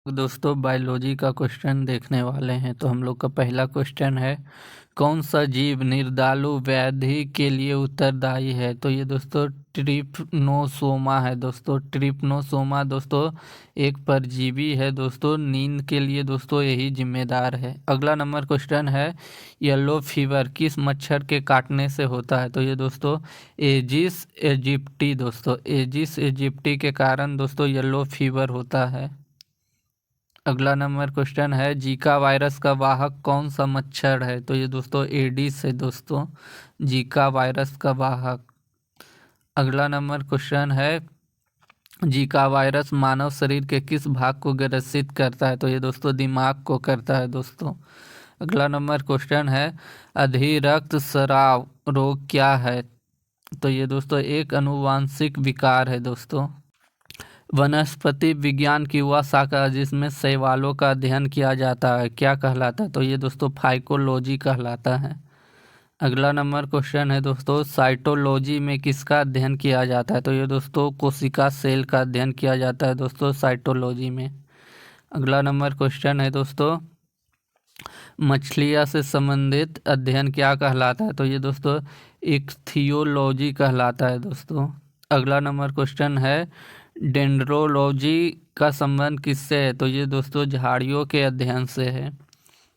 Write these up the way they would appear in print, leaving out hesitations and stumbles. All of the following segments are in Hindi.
दोस्तों बायोलॉजी का क्वेश्चन देखने वाले हैं। तो हम लोग का पहला क्वेश्चन है, कौन सा जीव निर्दालु व्याधि के लिए उत्तरदायी है? तो ये दोस्तों ट्रिप्नोसोमा है। दोस्तों ट्रिप्नोसोमा दोस्तों एक परजीवी है। दोस्तों नींद के लिए दोस्तों यही जिम्मेदार है। अगला नंबर क्वेश्चन है, येलो फीवर किस मच्छर के काटने से होता है? तो ये दोस्तों एजिस एजिप्टी, दोस्तों एजिस एजिप्टी के कारण दोस्तों येलो फीवर होता है। अगला नंबर क्वेश्चन है, जीका वायरस का वाहक कौन सा मच्छर है? तो ये दोस्तों एडिस है। दोस्तों जीका वायरस का वाहक। अगला नंबर क्वेश्चन है, जीका वायरस मानव शरीर के किस भाग को ग्रसित करता है? तो ये दोस्तों दिमाग को करता है। दोस्तों अगला नंबर क्वेश्चन है, अधिरक्तस्राव रोग क्या है? तो ये दोस्तों एक अनुवांशिक विकार है। दोस्तों वनस्पति विज्ञान की वह शाखा जिसमें शैवालों का अध्ययन किया जाता है क्या कहलाता है? तो ये दोस्तों फाइकोलॉजी कहलाता है। अगला नंबर क्वेश्चन है दोस्तों, साइटोलॉजी में किसका अध्ययन किया जाता है? तो ये दोस्तों कोशिका सेल का अध्ययन किया जाता है दोस्तों साइटोलॉजी में। अगला नंबर क्वेश्चन है दोस्तों, मछलियाँ से संबंधित अध्ययन क्या कहलाता है? तो ये दोस्तों इक्थियोलॉजी कहलाता है। दोस्तों अगला नंबर क्वेश्चन है, डेंड्रोलॉजी का संबंध किससे है? तो ये दोस्तों झाड़ियों के अध्ययन से है।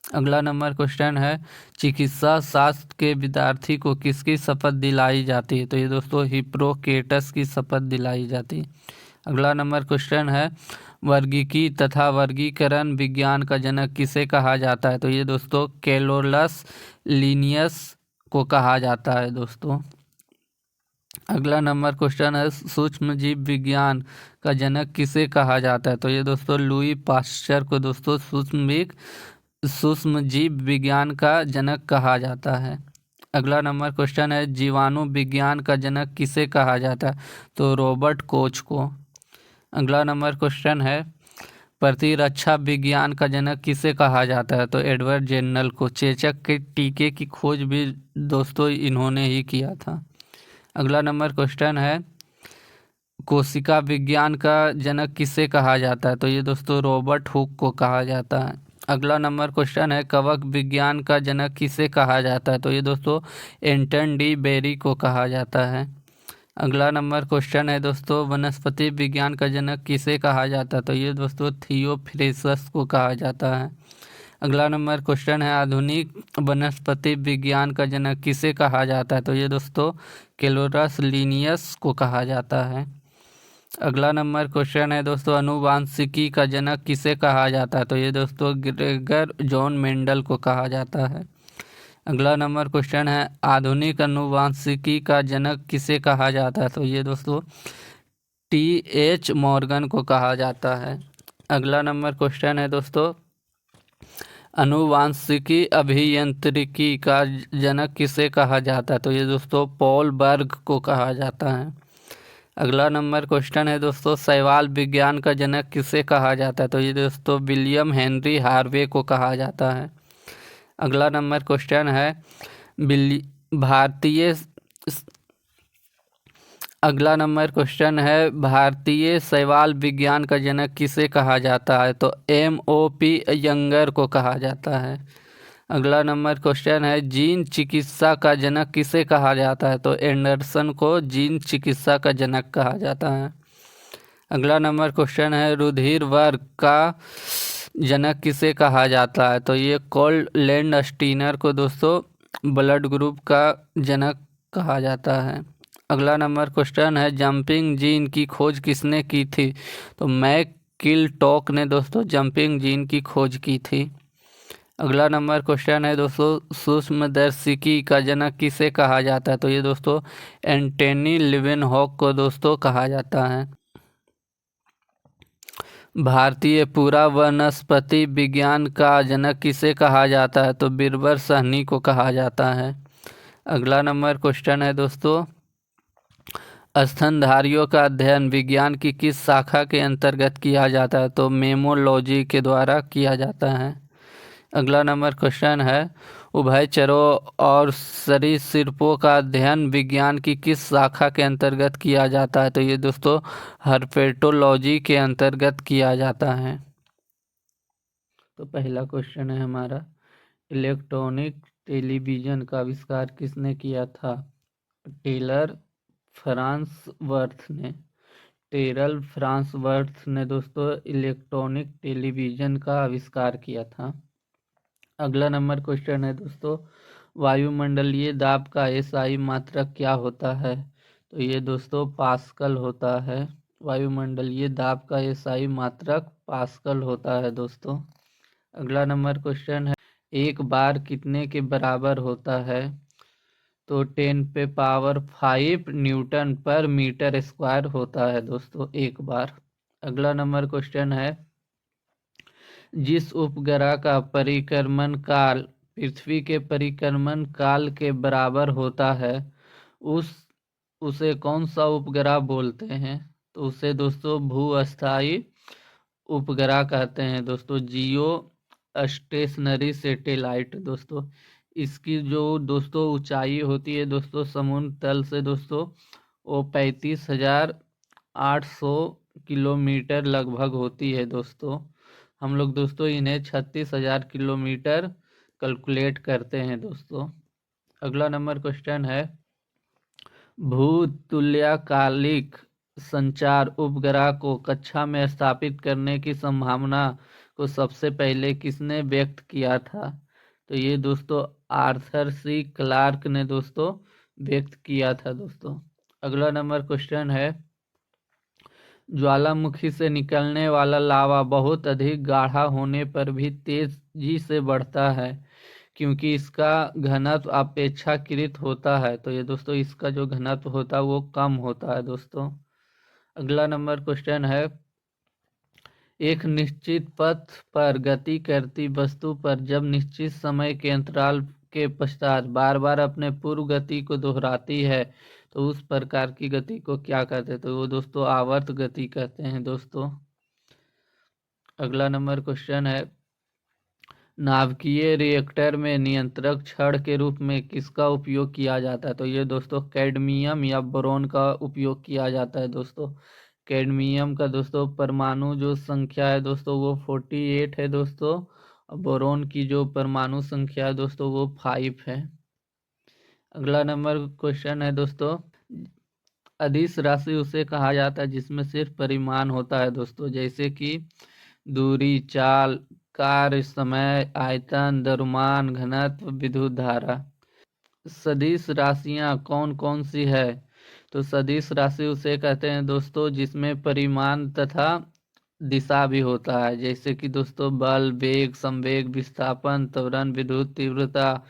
अगला नंबर क्वेश्चन है, चिकित्सा शास्त्र के विद्यार्थी को किसकी शपथ दिलाई जाती है? तो ये दोस्तों हिप्पोक्रेटस की शपथ दिलाई जाती है। अगला नंबर क्वेश्चन है, वर्गीकी तथा वर्गीकरण विज्ञान का जनक किसे कहा जाता है? तो ये दोस्तों कैरोलस लिनियस को कहा जाता है। दोस्तों अगला नंबर क्वेश्चन है, सूक्ष्म जीव विज्ञान का जनक किसे कहा जाता है? तो ये दोस्तों लुई पाश्चर को दोस्तों सूक्ष्म जीव विज्ञान का जनक कहा जाता है। अगला नंबर क्वेश्चन है, जीवाणु विज्ञान का जनक किसे कहा जाता है? तो रॉबर्ट कोच को। अगला नंबर क्वेश्चन है, प्रतिरक्षा विज्ञान का जनक किसे कहा जाता है? तो एडवर्ड जेनर को। चेचक के टीके की खोज भी दोस्तों इन्होंने ही किया था। अगला नंबर क्वेश्चन है, कोशिका विज्ञान का जनक किसे कहा जाता है? तो ये दोस्तों रॉबर्ट हुक को कहा जाता है। अगला नंबर क्वेश्चन है, कवक विज्ञान का जनक किसे कहा जाता है? तो ये दोस्तों एंटन डी बेरी को कहा जाता है। अगला नंबर क्वेश्चन है दोस्तों, वनस्पति विज्ञान का जनक किसे कहा जाता है? तो ये दोस्तों थियोफ्रेसस को कहा जाता है। अगला नंबर क्वेश्चन है, आधुनिक वनस्पति विज्ञान का जनक किसे कहा जाता है? तो ये दोस्तों कैरोलस लिनियस को कहा जाता है। अगला नंबर क्वेश्चन है दोस्तों, अनुवांशिकी का जनक किसे कहा जाता है? तो ये दोस्तों ग्रेगर जॉन मेंडल को कहा जाता है। अगला नंबर क्वेश्चन है, आधुनिक अनुवांशिकी का जनक किसे कहा जाता है? तो ये दोस्तों टी.एच. मॉर्गन को कहा जाता है। अगला नंबर क्वेश्चन है दोस्तों, अनुवांशिकी अभियांत्रिकी का जनक किसे कहा जाता है? तो ये दोस्तों पॉल बर्ग को कहा जाता है। अगला नंबर क्वेश्चन है दोस्तों, शैवाल विज्ञान का जनक किसे कहा जाता है? तो ये दोस्तों विलियम हेनरी हार्वे को कहा जाता है। अगला नंबर क्वेश्चन है, भारतीय अगला नंबर क्वेश्चन है, भारतीय शैवाल विज्ञान का जनक किसे कहा जाता है? तो M.O.P. यंगर को कहा जाता है। अगला नंबर क्वेश्चन है, जीन चिकित्सा का जनक किसे कहा जाता है? तो एंडरसन को जीन चिकित्सा का जनक कहा जाता है। अगला नंबर क्वेश्चन है, रुधिर वर्ग का जनक किसे कहा जाता है? तो ये कॉल लैंडस्टीनर को दोस्तों ब्लड ग्रुप का जनक कहा जाता है। अगला नंबर क्वेश्चन है, जंपिंग जीन की खोज किसने की थी? तो मैककिलटॉक ने दोस्तों जंपिंग जीन की खोज की थी। अगला नंबर क्वेश्चन है दोस्तों, सूक्ष्मदर्शिकी का जनक किसे कहा जाता है? तो ये दोस्तों एंटनी लिवेनहॉक को दोस्तों कहा जाता है। भारतीय पूरा वनस्पति विज्ञान का जनक किसे कहा जाता है? तो बीरबल साहनी को कहा जाता है। अगला नंबर क्वेश्चन है दोस्तों, स्तनधारियों का अध्ययन विज्ञान की किस शाखा के अंतर्गत किया जाता है? तो मेमोलॉजी के द्वारा किया जाता है। अगला नंबर क्वेश्चन है, उभयचरों और सरीसृपों का अध्ययन विज्ञान की किस शाखा के अंतर्गत किया जाता है? तो ये दोस्तों हर्पेटोलॉजी के अंतर्गत किया जाता है। तो पहला क्वेश्चन है हमारा, इलेक्ट्रॉनिक टेलीविज़न का आविष्कार किसने किया था? टेलर फ्रांसवर्थ ने। टेरल फ्रांसवर्थ ने दोस्तों इलेक्ट्रॉनिक टेलीविज़न का आविष्कार किया था। अगला नंबर क्वेश्चन है दोस्तों, वायुमंडलीय दाब का एसआई मात्रक क्या होता है? तो ये दोस्तों पास्कल होता है। वायुमंडलीय दाब का एसआई मात्रक पास्कल होता है दोस्तों। अगला नंबर क्वेश्चन है, एक बार कितने के बराबर होता है? तो 10⁵ न्यूटन पर मीटर स्क्वायर होता है दोस्तों एक बार। अगला नंबर क्वेश्चन है, जिस उपग्रह का परिक्रमण काल पृथ्वी के परिक्रमण काल के बराबर होता है उसे कौन सा उपग्रह बोलते हैं? तो उसे दोस्तों भूस्थायी उपग्रह कहते हैं दोस्तों, जियो स्टेशनरी सैटेलाइट दोस्तों। इसकी जो दोस्तों ऊंचाई होती है दोस्तों समुद्र तल से दोस्तों, वो 35,800 किलोमीटर लगभग होती है दोस्तों। हम लोग दोस्तों इन्हें 36,000 किलोमीटर कैलकुलेट करते हैं दोस्तों। अगला नंबर क्वेश्चन है, भूतुल्यकालिक संचार उपग्रह को कक्षा में स्थापित करने की संभावना को सबसे पहले किसने व्यक्त किया था? तो ये दोस्तों आर्थर सी क्लार्क ने दोस्तों व्यक्त किया था दोस्तों। अगला नंबर क्वेश्चन है, ज्वालामुखी से निकलने वाला लावा बहुत अधिक गाढ़ा होने पर भी तेजी से बढ़ता है क्योंकि इसका घनत्व अपेक्षाकृत होता है। तो ये दोस्तों इसका जो घनत्व होता है वो कम होता है दोस्तों। अगला नंबर क्वेश्चन है, एक निश्चित पथ पर गति करती वस्तु पर जब निश्चित समय के अंतराल के पश्चात बार बार अपने पूर्व गति को दोहराती है तो उस प्रकार की गति को क्या कहते हैं? तो वो दोस्तों आवर्त गति कहते हैं दोस्तों। अगला नंबर क्वेश्चन है, नाभिकीय रिएक्टर में नियंत्रक छड़ के रूप में किसका उपयोग किया जाता है? तो ये दोस्तों कैडमियम या बोरॉन का उपयोग किया जाता है दोस्तों। कैडमियम का दोस्तों परमाणु जो संख्या है दोस्तों वो 48 है दोस्तों, और बोरॉन की जो परमाणु संख्या है दोस्तों वो 5 है। अगला नंबर क्वेश्चन है दोस्तों, अदिश राशि उसे कहा जाता है जिसमें सिर्फ परिमाण होता है दोस्तों, जैसे कि दूरी, चाल, कार्य, समय, आयतन, द्रव्यमान, घनत्व, विद्युत धारा। सदिश राशियां कौन कौन सी है? तो सदिश राशि उसे कहते हैं दोस्तों जिसमें परिमाण तथा दिशा भी होता है, जैसे कि दोस्तों बल, वेग, संवेग, विस्थापन, त्वरण, विद्युत तीव्रता,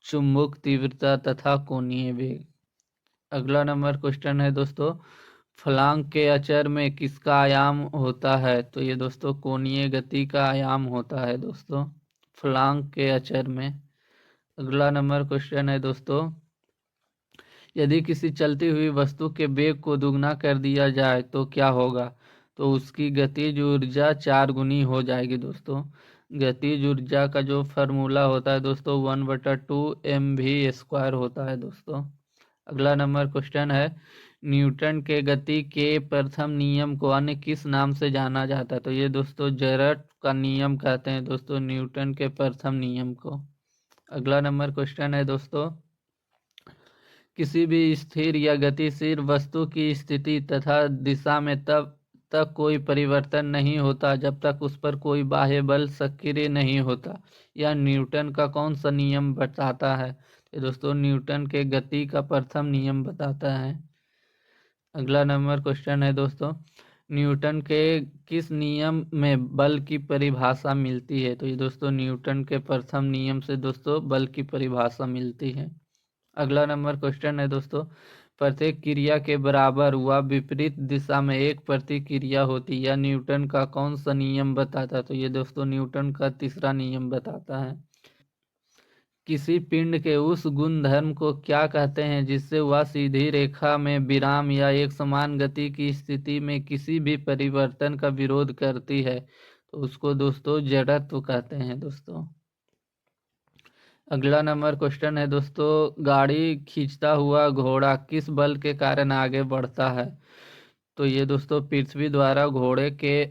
चुंबक तीव्रता तथा कोणीय वेग। अगला नंबर क्वेश्चन है दोस्तों, फलांक के अचर में किसका आयाम होता है? तो ये दोस्तों कोणीय गति का आयाम होता है दोस्तों फलांक के अचर में। अगला नंबर क्वेश्चन है दोस्तों, यदि किसी चलती हुई वस्तु के वेग को दुगना कर दिया जाए तो क्या होगा? तो उसकी गतिज ऊर्जा 4 गुनी हो जाएगी दोस्तों। गतिज ऊर्जा का जो फार्मूला होता है दोस्तों 1/2 mv² होता है दोस्तों। अगला नंबर क्वेश्चन है, न्यूटन के गति के प्रथम नियम को अन्य किस नाम से जाना जाता है? तो ये दोस्तों जरट का नियम कहते हैं दोस्तों न्यूटन के प्रथम नियम को। अगला नंबर क्वेश्चन है दोस्तों, किसी भी स्थिर या गतिशील वस्तु की स्थिति तथा दिशा में तब तक कोई परिवर्तन नहीं होता जब तक उस पर कोई बाह्य बल सक्रिय नहीं होता। यह न्यूटन का कौन सा नियम बताता है? तो दोस्तों न्यूटन के गति का प्रथम नियम बताता है। अगला नंबर क्वेश्चन है दोस्तों, न्यूटन के किस नियम में बल की परिभाषा मिलती है? तो ये दोस्तों न्यूटन के प्रथम नियम से दोस्तों बल की परिभाषा मिलती है। अगला नंबर क्वेश्चन है दोस्तों, प्रत्येक क्रिया के बराबर व विपरीत दिशा में एक प्रतिक्रिया होती है, यह न्यूटन का कौन सा नियम बताता है? तो ये दोस्तों न्यूटन का तीसरा नियम बताता है। किसी पिंड के उस गुणधर्म को क्या कहते हैं जिससे वह सीधी रेखा में विराम या एक समान गति की स्थिति में किसी भी परिवर्तन का विरोध करती है? तो उसको दोस्तों जड़त्व कहते हैं दोस्तों। अगला नंबर क्वेश्चन है दोस्तों, गाड़ी खींचता हुआ घोड़ा किस बल के कारण आगे बढ़ता है? तो ये दोस्तों पृथ्वी द्वारा घोड़े के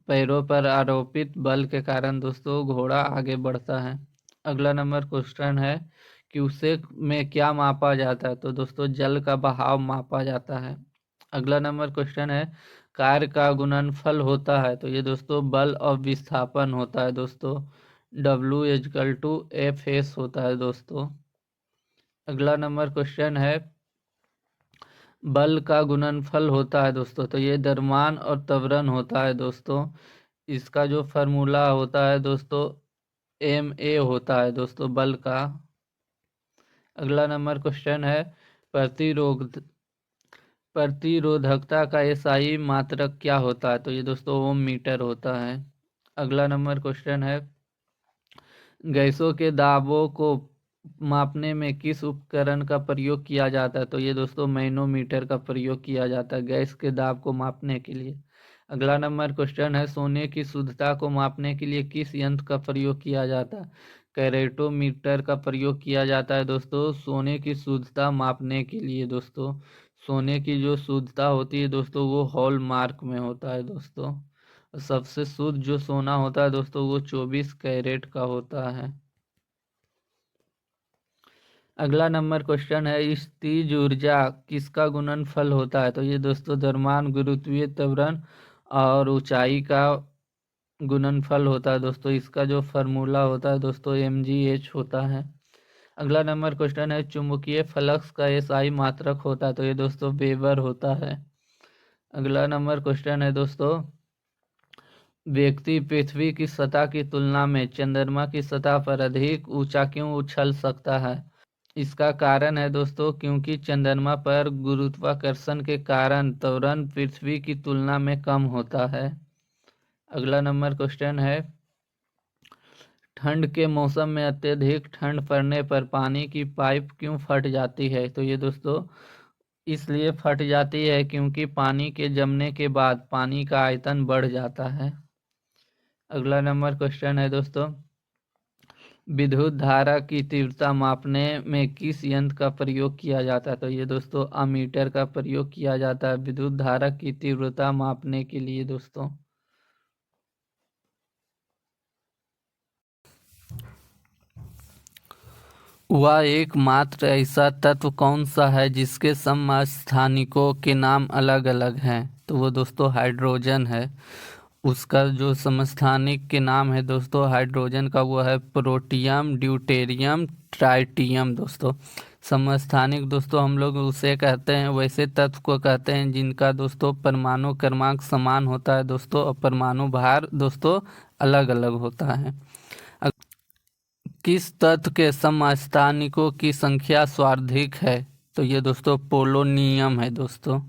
पैरों पर आरोपित बल के कारण दोस्तों घोड़ा आगे बढ़ता है। अगला नंबर क्वेश्चन है क्यूसेक में क्या मापा जाता है? तो दोस्तों जल का बहाव मापा जाता है। अगला नंबर क्वेश्चन है कार्य का गुणनफल होता है? तो ये दोस्तों बल और विस्थापन होता है दोस्तों, W=F(s) होता है दोस्तों। अगला नंबर क्वेश्चन है बल का गुणनफल होता है दोस्तों, तो ये द्रव्यमान और त्वरण होता है दोस्तों। इसका जो फार्मूला होता है दोस्तों ma होता है दोस्तों बल का। अगला नंबर क्वेश्चन है प्रतिरोधकता का SI मात्रक क्या होता है? तो ये दोस्तों ओम मीटर होता है। अगला नंबर क्वेश्चन है गैसों के दाबों को मापने में किस उपकरण का प्रयोग किया जाता है? तो ये दोस्तों मैनोमीटर का प्रयोग किया जाता है गैस के दाब को मापने के लिए। अगला नंबर क्वेश्चन है सोने की शुद्धता को मापने के लिए किस यंत्र का प्रयोग किया जाता है? कैरेटोमीटर का प्रयोग किया जाता है दोस्तों सोने की शुद्धता मापने के लिए दोस्तों। सोने की जो शुद्धता होती है दोस्तों वो हॉलमार्क में होता है दोस्तों। सबसे शुद्ध जो सोना होता है दोस्तों वो 24 कैरेट का होता है। अगला नंबर क्वेश्चन है स्थितिज ऊर्जा किसका गुणनफल होता है? तो ये दोस्तों द्रव्यमान, गुरुत्वीय त्वरण और ऊंचाई का गुणनफल होता है दोस्तों। इसका जो फार्मूला होता है दोस्तों mgh होता है। अगला नंबर क्वेश्चन है चुंबकीय फ्लक्स का SI मात्रक होता है? तो ये दोस्तों वेबर होता है। अगला नंबर क्वेश्चन है दोस्तों व्यक्ति पृथ्वी की सतह की तुलना में चंद्रमा की सतह पर अधिक ऊंचा क्यों उछल सकता है? इसका कारण है दोस्तों क्योंकि चंद्रमा पर गुरुत्वाकर्षण के कारण त्वरण पृथ्वी की तुलना में कम होता है। अगला नंबर क्वेश्चन है ठंड के मौसम में अत्यधिक ठंड पड़ने पर पानी की पाइप क्यों फट जाती है? तो ये दोस्तों इसलिए फट जाती है क्योंकि पानी के जमने के बाद पानी का आयतन बढ़ जाता है। अगला नंबर क्वेश्चन है दोस्तों विद्युत धारा की तीव्रता मापने में किस यंत्र का प्रयोग किया जाता है? तो ये दोस्तों अमीटर का प्रयोग किया जाता है विद्युत धारा की तीव्रता मापने के लिए दोस्तों। वह एकमात्र ऐसा तत्व कौन सा है जिसके समस्थानिकों के नाम अलग अलग हैं? तो वो दोस्तों हाइड्रोजन है। उसका जो समस्थानिक के नाम है दोस्तों हाइड्रोजन का वो है प्रोटियम, ड्यूटेरियम, ट्राइटियम दोस्तों। समस्थानिक दोस्तों हम लोग उसे कहते हैं वैसे तत्व को कहते हैं जिनका दोस्तों परमाणु क्रमांक समान होता है दोस्तों और परमाणु भार दोस्तों अलग अलग होता है। किस तत्व के समस्थानिकों की संख्या सर्वाधिक है? तो ये दोस्तों पोलोनियम है दोस्तों।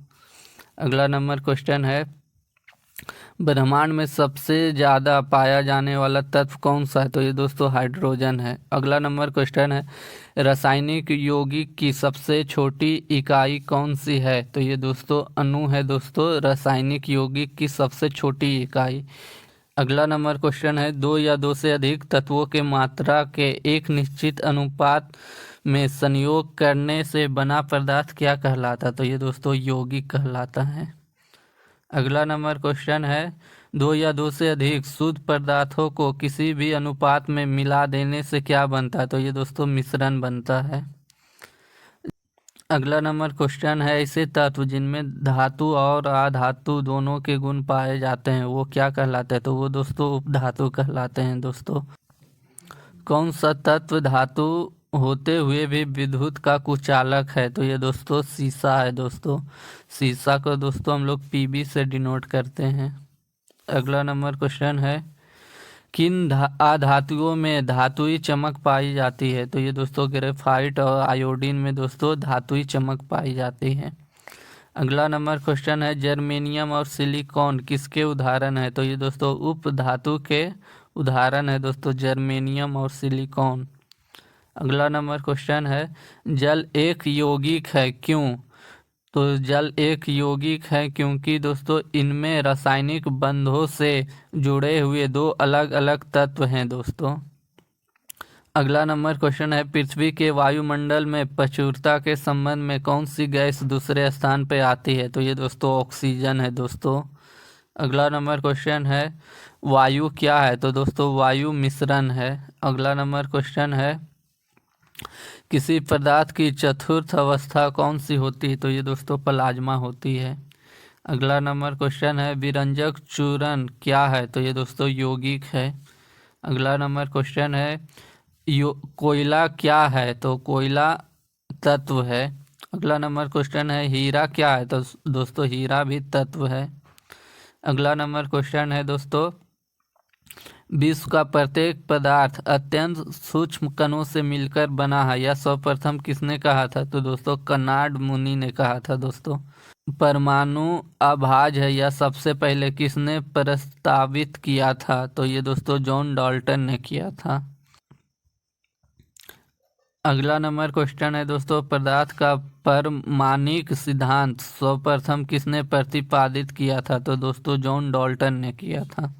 अगला नंबर क्वेश्चन है ब्रह्मांड में सबसे ज़्यादा पाया जाने वाला तत्व कौन सा है? तो ये दोस्तों हाइड्रोजन है। अगला नंबर क्वेश्चन है रासायनिक यौगिक की सबसे छोटी इकाई कौन सी है? तो ये दोस्तों अणु है दोस्तों रासायनिक यौगिक की सबसे छोटी इकाई। अगला नंबर क्वेश्चन है दो या दो से अधिक तत्वों के मात्रा के एक निश्चित अनुपात में संयोग करने से बना पदार्थ क्या कहलाता है? तो ये दोस्तों यौगिक कहलाता है। अगला नंबर क्वेश्चन है दो या दो से अधिक शुद्ध पदार्थों को किसी भी अनुपात में मिला देने से क्या बनता है? तो ये दोस्तों मिश्रण बनता है। अगला नंबर क्वेश्चन है ऐसे तत्व जिनमें धातु और अधातु दोनों के गुण पाए जाते हैं वो क्या कहलाते हैं? तो वो दोस्तों उपधातु कहलाते हैं दोस्तों। कौन सा तत्व धातु होते हुए भी विद्युत का कुचालक है? तो ये दोस्तों सीसा है दोस्तों। सीसा को दोस्तों हम लोग Pb से डिनोट करते हैं। अगला नंबर क्वेश्चन है किन अधातुओं में धातुई चमक पाई जाती है? तो ये दोस्तों ग्रेफाइट और आयोडीन में दोस्तों धातुई चमक पाई जाती है। अगला नंबर क्वेश्चन है जर्मेनियम और सिलिकॉन किसके उदाहरण है? तो ये दोस्तों उप धातु के उदाहरण है दोस्तों जर्मेनियम और सिलिकॉन। अगला नंबर क्वेश्चन है जल एक यौगिक है क्यों? तो जल एक यौगिक है क्योंकि दोस्तों इनमें रासायनिक बंधों से जुड़े हुए दो अलग अलग तत्व हैं दोस्तों। अगला नंबर क्वेश्चन है पृथ्वी के वायुमंडल में प्रचुरता के संबंध में कौन सी गैस दूसरे स्थान पर आती है? तो ये दोस्तों ऑक्सीजन है दोस्तों। अगला नंबर क्वेश्चन है वायु क्या है? तो दोस्तों वायु मिश्रण है। अगला नंबर क्वेश्चन है किसी पदार्थ की चतुर्थ अवस्था कौन सी होती है? तो ये दोस्तों प्लाज्मा होती है। अगला नंबर क्वेश्चन है विरंजक चूर्ण क्या है? तो ये दोस्तों यौगिक है। अगला नंबर क्वेश्चन है कोयला क्या है? तो कोयला तत्व है। अगला नंबर क्वेश्चन है हीरा क्या है? तो दोस्तों हीरा भी तत्व है। अगला नंबर क्वेश्चन है दोस्तों विश्व का प्रत्येक पदार्थ अत्यंत सूक्ष्म कणों से मिलकर बना है, यह सर्वप्रथम किसने कहा था? तो दोस्तों कनाड मुनि ने कहा था। दोस्तों परमाणु अभाज्य है यह सबसे पहले किसने प्रस्तावित किया था? तो ये दोस्तों जॉन डाल्टन ने किया था। अगला नंबर क्वेश्चन है दोस्तों पदार्थ का परमाणिक सिद्धांत सर्वप्रथम किसने प्रतिपादित किया था? तो दोस्तों जॉन डाल्टन ने किया था।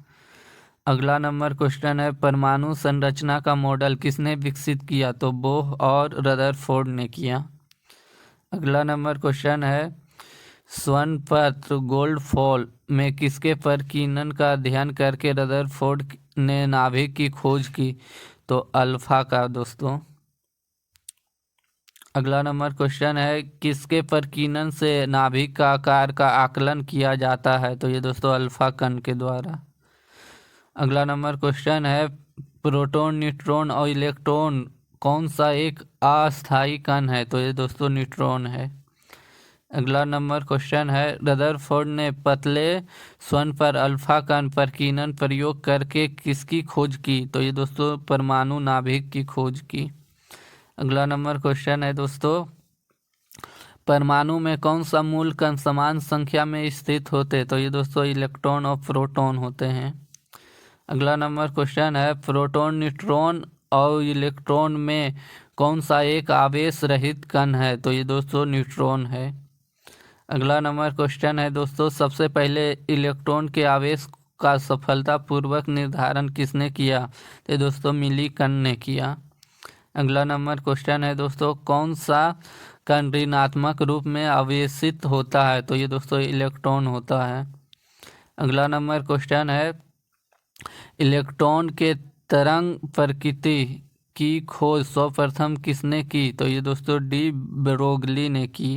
अगला नंबर क्वेश्चन है परमाणु संरचना का मॉडल किसने विकसित किया? तो बोह और रदरफोर्ड ने किया। अगला नंबर क्वेश्चन है स्वर्ण गोल्ड फॉल में किसके प्रकीर्णन का अध्ययन करके रदरफोर्ड ने नाभिक की खोज की? तो अल्फा का। दोस्तों अगला नंबर क्वेश्चन है किसके प्रकीर्णन से नाभिक का आकार का आकलन किया जाता है? तो ये दोस्तों अल्फा कण के द्वारा। अगला नंबर क्वेश्चन है प्रोटॉन न्यूट्रॉन और इलेक्ट्रॉन कौन सा एक अस्थायी कण है? तो ये दोस्तों न्यूट्रॉन है। अगला नंबर क्वेश्चन है रदरफोर्ड ने पतले स्वर्ण पर अल्फा कण प्रकीर्णन प्रयोग करके किसकी खोज की? तो ये दोस्तों परमाणु नाभिक की खोज की। अगला नंबर क्वेश्चन है दोस्तों परमाणु में कौन सा मूल कण समान संख्या में स्थित होते? तो ये दोस्तों इलेक्ट्रॉन और प्रोटॉन होते हैं। अगला नंबर क्वेश्चन है प्रोटॉन न्यूट्रॉन और इलेक्ट्रॉन में कौन सा एक आवेश रहित कण है? तो ये दोस्तों न्यूट्रॉन है। अगला नंबर क्वेश्चन है दोस्तों सबसे पहले इलेक्ट्रॉन के आवेश का सफलतापूर्वक निर्धारण किसने किया? तो दोस्तों मिलीकन ने किया। अगला नंबर क्वेश्चन है दोस्तों कौन सा कण ऋणात्मक रूप में आवेशित होता है? तो ये दोस्तों इलेक्ट्रॉन होता है। अगला नंबर क्वेश्चन है इलेक्ट्रॉन के तरंग प्रकृति की खोज सर्वप्रथम किसने की? तो ये दोस्तों डी ब्रोगली ने की।